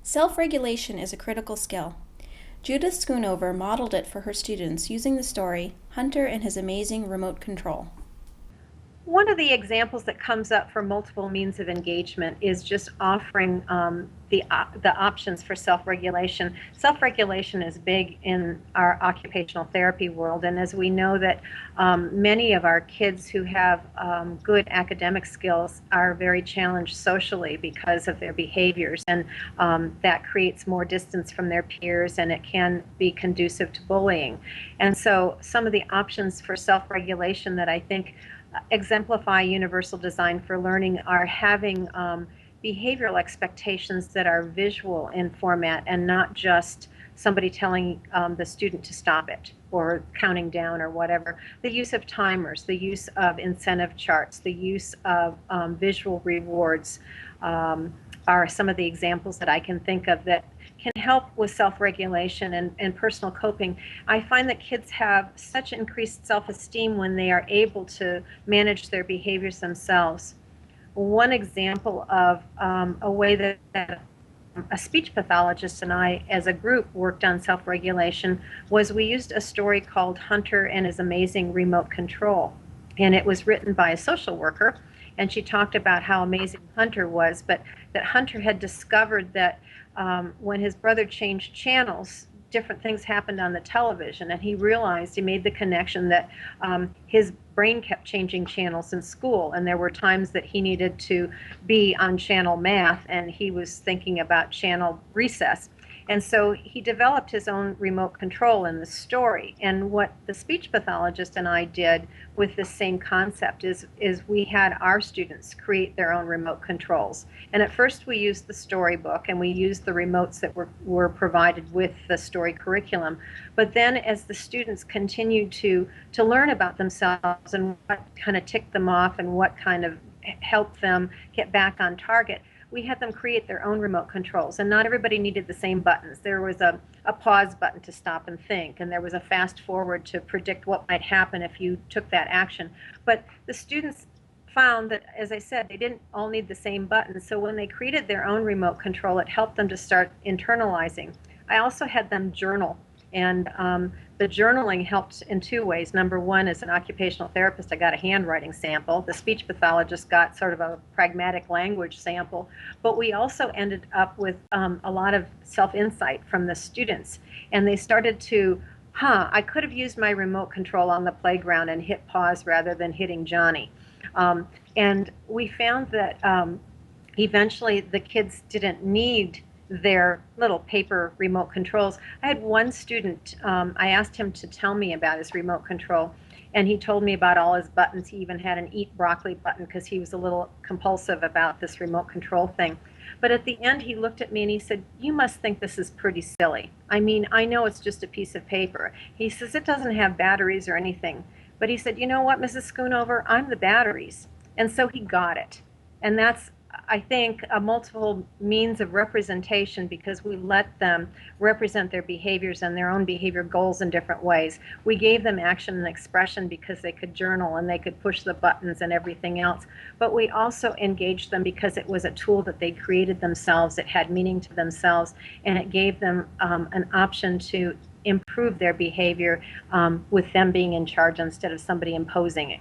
Self-regulation is a critical skill. Judith Schoonover modeled it for her students using the story Hunter and His Amazing Remote Control. One of the examples that comes up for multiple means of engagement is just offering the options for self-regulation. Self-regulation is big in our occupational therapy world, and as we know that many of our kids who have good academic skills are very challenged socially because of their behaviors, and that creates more distance from their peers, and it can be conducive to bullying. And so some of the options for self-regulation that I think exemplify universal design for learning are having behavioral expectations that are visual in format and not just somebody telling the student to stop it or counting down or whatever. The use of timers, the use of incentive charts, the use of visual rewards are some of the examples that I can think of that can help with self-regulation and personal coping. I find that kids have such increased self-esteem when they are able to manage their behaviors themselves. One example of a way that a speech pathologist and I, as a group, worked on self-regulation was we used a story called Hunter and His Amazing Remote Control. And it was written by a social worker, and she talked about how amazing Hunter was, but that Hunter had discovered that when his brother changed channels, different things happened on the television, and he realized, he made the connection that his brain kept changing channels in school, and there were times that he needed to be on channel math, and he was thinking about channel recess. And so he developed his own remote control in the story. And what the speech pathologist and I did with this same concept is we had our students create their own remote controls. And at first we used the storybook and we used the remotes that were provided with the story curriculum. But then as the students continued to learn about themselves and what kind of ticked them off and what kind of helped them get back on target, we had them create their own remote controls, and not everybody needed the same buttons. There was a pause button to stop and think, and there was a fast forward to predict what might happen if you took that action. But the students found that, as I said, they didn't all need the same buttons, so when they created their own remote control, it helped them to start internalizing. I also had them journal, and the journaling helped in two ways. Number one, as an occupational therapist, I got a handwriting sample. The speech pathologist got sort of a pragmatic language sample. But we also ended up with a lot of self-insight from the students. And they started to, I could have used my remote control on the playground and hit pause rather than hitting Johnny. And we found that eventually the kids didn't need their little paper remote controls. I had one student, I asked him to tell me about his remote control, and he told me about all his buttons. He even had an eat broccoli button because he was a little compulsive about this remote control thing. But at the end, he looked at me and he said, "You must think this is pretty silly. I mean, I know it's just a piece of paper." He says, "It doesn't have batteries or anything." But he said, "You know what, Mrs. Schoonover, I'm the batteries." And so he got it. And that's, I think, a multiple means of representation because we let them represent their behaviors and their own behavior goals in different ways. We gave them action and expression because they could journal and they could push the buttons and everything else. But we also engaged them because it was a tool that they created themselves, it had meaning to themselves, and it gave them an option to improve their behavior with them being in charge instead of somebody imposing it.